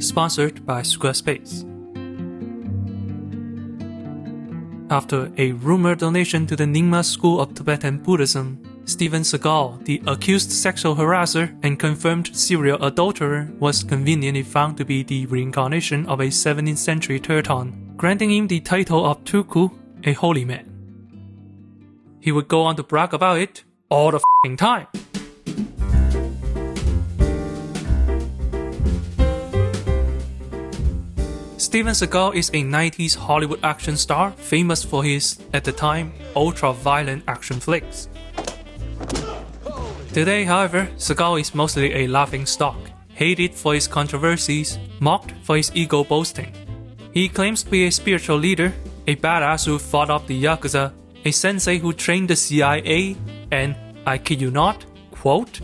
sponsored by Squarespace. After a rumored donation to the Nyingma School of Tibetan Buddhism, Steven Seagal, the accused sexual harasser and confirmed serial adulterer, was conveniently found to be the reincarnation of a 17th century Teuton, granting him the title of Tuku, a holy man. He would go on to brag about it all the f***ing time. Steven Seagal is a 90s Hollywood action star famous for his, at the time, ultra-violent action flicks. Today, however, Seagal is mostly a laughingstock, hated for his controversies, mocked for his ego boasting. He claims to be a spiritual leader, a badass who fought off the Yakuza, a sensei who trained the CIA, and, I kid you not, quote,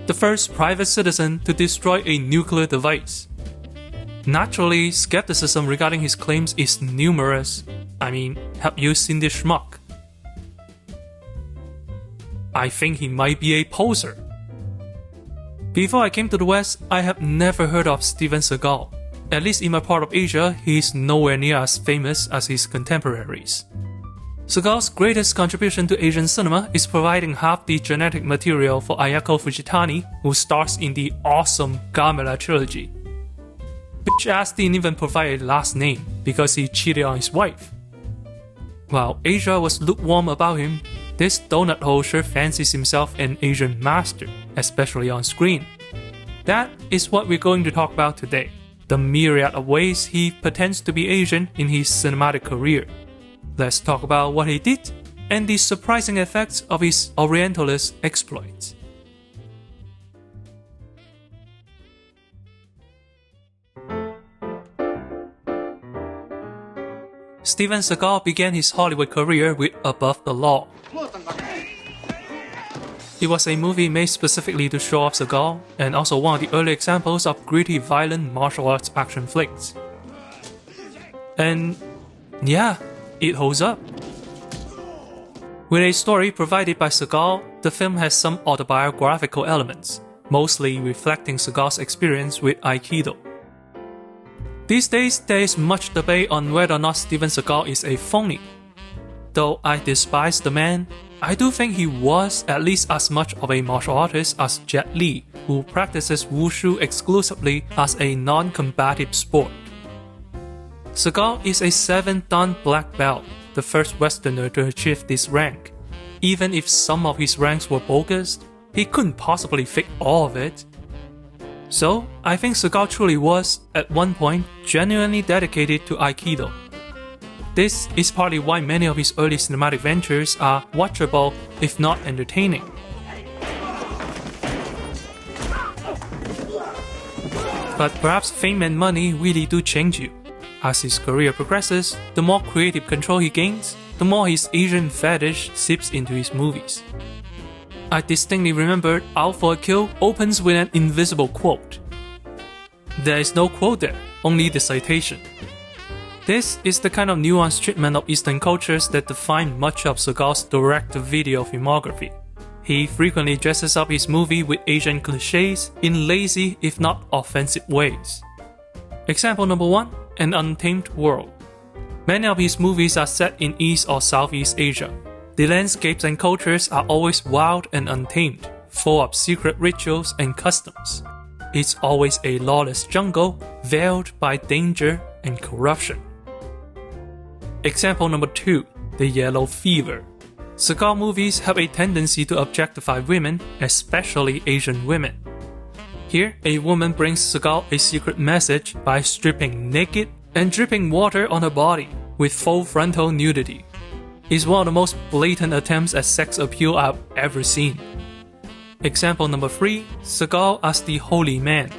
the first private citizen to destroy a nuclear device. Naturally, skepticism regarding his claims is numerous. I mean, have you seen this schmuck? I think he might be a poser. Before I came to the West, I have never heard of Steven Seagal. At least in my part of Asia, he is nowhere near as famous as his contemporaries. Seagal's greatest contribution to Asian cinema is providing half the genetic material for Ayako Fujitani, who stars in the awesome Gamera trilogy. Bitch ass didn't even provide a last name because he cheated on his wife. While Asia was lukewarm about him, this donut hole sure fancies himself an Asian master, especially on screen. That is what we're going to talk about today, the myriad of ways he pretends to be Asian in his cinematic career. Let's talk about what he did and the surprising effects of his Orientalist exploits. Steven Seagal began his Hollywood career with Above the Law. It was a movie made specifically to show off Seagal, and also one of the early examples of gritty, violent martial arts action flicks. And yeah, it holds up. With a story provided by Seagal, the film has some autobiographical elements, mostly reflecting Seagal's experience with Aikido. These days, there is much debate on whether or not Steven Seagal is a phony. Though I despise the man, I do think he was at least as much of a martial artist as Jet Li, who practices wushu exclusively as a non-combative sport. Seagal is a 7th-dan black belt, the first Westerner to achieve this rank. Even if some of his ranks were bogus, he couldn't possibly fake all of it. So, I think Seagal truly was, at one point, genuinely dedicated to Aikido. This is partly why many of his early cinematic ventures are watchable, if not entertaining. But perhaps fame and money really do change you. As his career progresses, the more creative control he gains, the more his Asian fetish seeps into his movies. I distinctly remember Out for a Kill opens with an invisible quote. There is no quote there, only the citation. This is the kind of nuanced treatment of Eastern cultures that define much of Seagal's direct-to-video filmography. He frequently dresses up his movie with Asian cliches in lazy, if not offensive ways. Example number 1, An Untamed World. Many of his movies are set in East or Southeast Asia. The landscapes and cultures are always wild and untamed, full of secret rituals and customs. It's always a lawless jungle, veiled by danger and corruption. Example number 2, The Yellow Fever. Seagal movies have a tendency to objectify women, especially Asian women. Here, a woman brings Seagal a secret message by stripping naked and dripping water on her body with full frontal nudity. It's one of the most blatant attempts at sex appeal I've ever seen. Example number 3, Seagal as the Holy Man.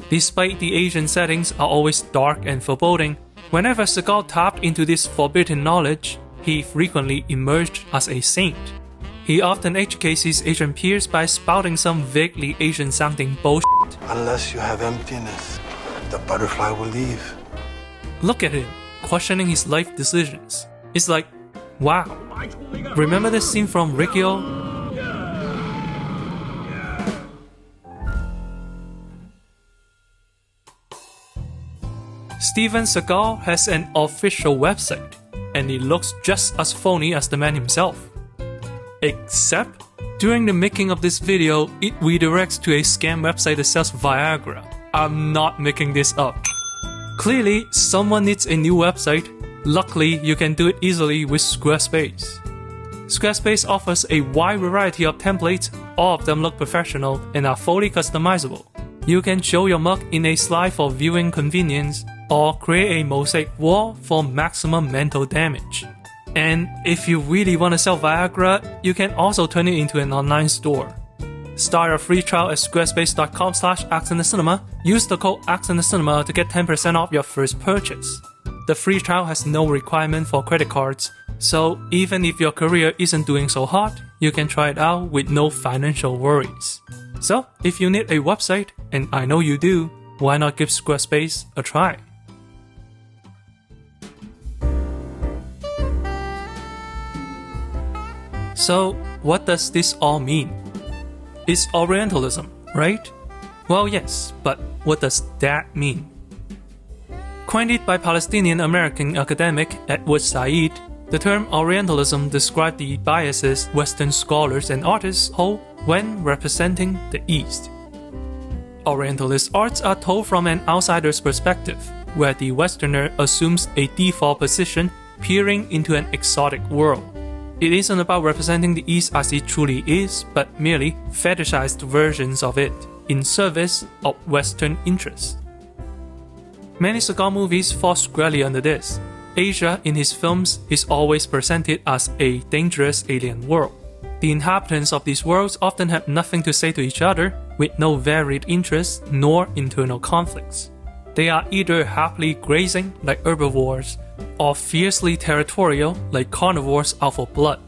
Despite the Asian settings are always dark and foreboding, whenever Seagal tapped into this forbidden knowledge, he frequently emerged as a saint. He often educates his Asian peers by spouting some vaguely Asian-sounding bullshit. Unless you have emptiness, the butterfly will leave. Look at him, questioning his life decisions. It's like, wow. Remember the scene from Rikyo? Steven Seagal has an official website, and it looks just as phony as the man himself. Except, during the making of this video, it redirects to a scam website that sells Viagra. I'm not making this up. Clearly, someone needs a new website. Luckily, you can do it easily with Squarespace. Squarespace offers a wide variety of templates, all of them look professional and are fully customizable. You can show your mug in a slide for viewing convenience, or create a mosaic wall for maximum mental damage. And if you really want to sell Viagra, you can also turn it into an online store. Start a free trial at squarespace.com/accidentalcinema. Use the code accidentalcinema to get 10% off your first purchase. The free trial has no requirement for credit cards, so even if your career isn't doing so hot, you can try it out with no financial worries. So, if you need a website, and I know you do, why not give Squarespace a try? So, what does this all mean? It's Orientalism, right? Well, yes, but what does that mean? Coined by Palestinian-American academic Edward Said, the term Orientalism described the biases Western scholars and artists hold when representing the East. Orientalist arts are told from an outsider's perspective, where the Westerner assumes a default position peering into an exotic world. It isn't about representing the East as it truly is, but merely fetishized versions of it, in service of Western interests. Many Seagal movies fall squarely under this. Asia in his films is always presented as a dangerous alien world. The inhabitants of these worlds often have nothing to say to each other, with no varied interests nor internal conflicts. They are either happily grazing like herbivores, or fiercely territorial like carnivores out for blood.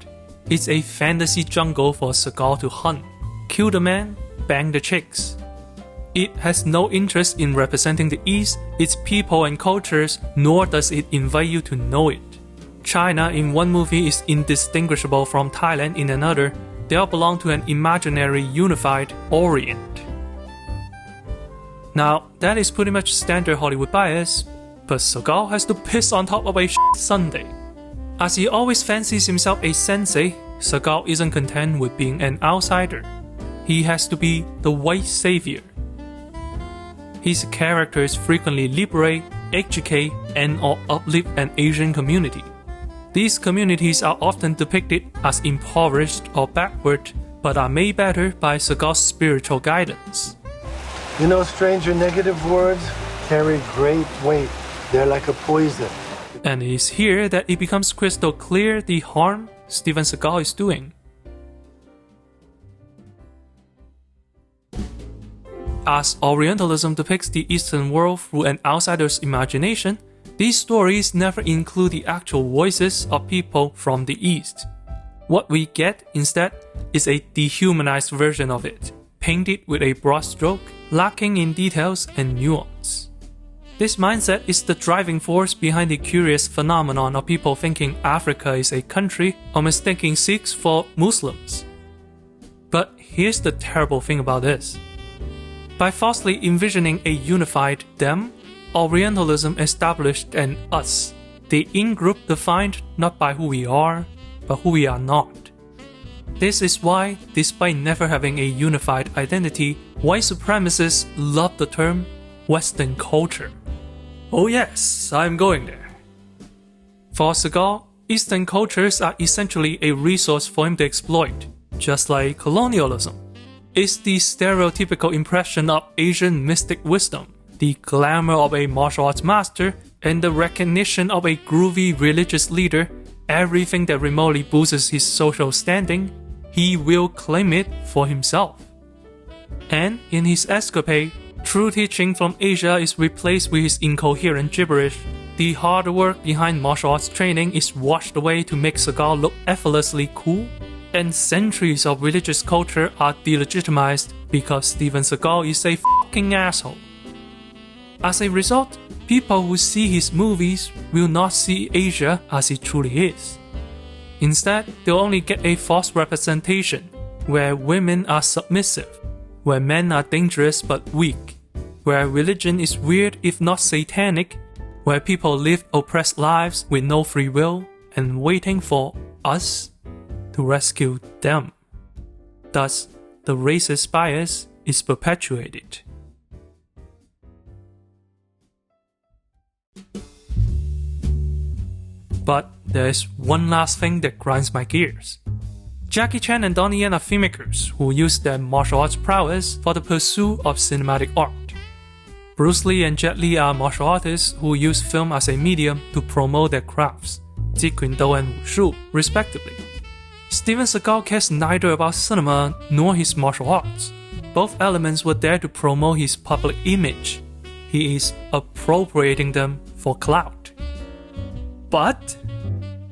It's a fantasy jungle for Seagal to hunt, kill the man, bang the chicks. It has no interest in representing the East, its people and cultures, nor does it invite you to know it. China in one movie is indistinguishable from Thailand in another. They all belong to an imaginary unified Orient. Now, that is pretty much standard Hollywood bias, but Seagal has to piss on top of a sundae. As he always fancies himself a sensei, Seagal isn't content with being an outsider. He has to be the white savior. His characters frequently liberate, educate, and/or uplift an Asian community. These communities are often depicted as impoverished or backward, but are made better by Seagal's spiritual guidance. You know, stranger, negative words carry great weight. They're like a poison. And it is here that it becomes crystal clear the harm Steven Seagal is doing. As Orientalism depicts the Eastern world through an outsider's imagination, these stories never include the actual voices of people from the East. What we get instead is a dehumanized version of it, painted with a broad stroke, lacking in details and nuance. This mindset is the driving force behind the curious phenomenon of people thinking Africa is a country or mistaking Sikhs for Muslims. But here's the terrible thing about this. By falsely envisioning a unified them, Orientalism established an us, the in-group defined not by who we are, but who we are not. This is why, despite never having a unified identity, white supremacists love the term Western culture. Oh yes, I'm going there. For Seagal, Eastern cultures are essentially a resource for him to exploit, just like colonialism. It's the stereotypical impression of Asian mystic wisdom, the glamour of a martial arts master, and the recognition of a groovy religious leader. Everything that remotely boosts his social standing, he will claim it for himself. And in his escapade, true teaching from Asia is replaced with his incoherent gibberish. The hard work behind martial arts training is washed away to make Seagal look effortlessly cool, and centuries of religious culture are delegitimized because Steven Seagal is a fucking asshole. As a result, people who see his movies will not see Asia as it truly is. Instead, they'll only get a false representation, where women are submissive, where men are dangerous but weak, where religion is weird if not satanic, where people live oppressed lives with no free will and waiting for us to rescue them. Thus, the racist bias is perpetuated. But there is one last thing that grinds my gears. Jackie Chan and Donnie Yen are filmmakers who use their martial arts prowess for the pursuit of cinematic art. Bruce Lee and Jet Li are martial artists who use film as a medium to promote their crafts, Jeet Kune Do and Wushu, respectively. Steven Seagal cares neither about cinema nor his martial arts. Both elements were there to promote his public image. He is appropriating them for clout. But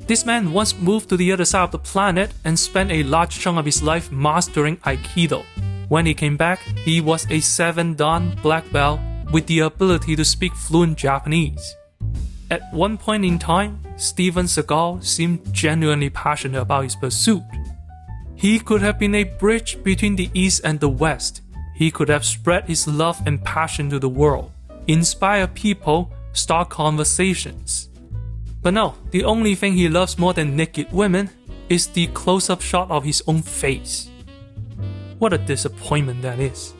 this man once moved to the other side of the planet and spent a large chunk of his life mastering Aikido. When he came back, he was a 7-dan black belt with the ability to speak fluent Japanese. At one point in time, Steven Seagal seemed genuinely passionate about his pursuit. He could have been a bridge between the East and the West. He could have spread his love and passion to the world, inspire people, start conversations. But no, the only thing he loves more than naked women is the close-up shot of his own face. What a disappointment that is.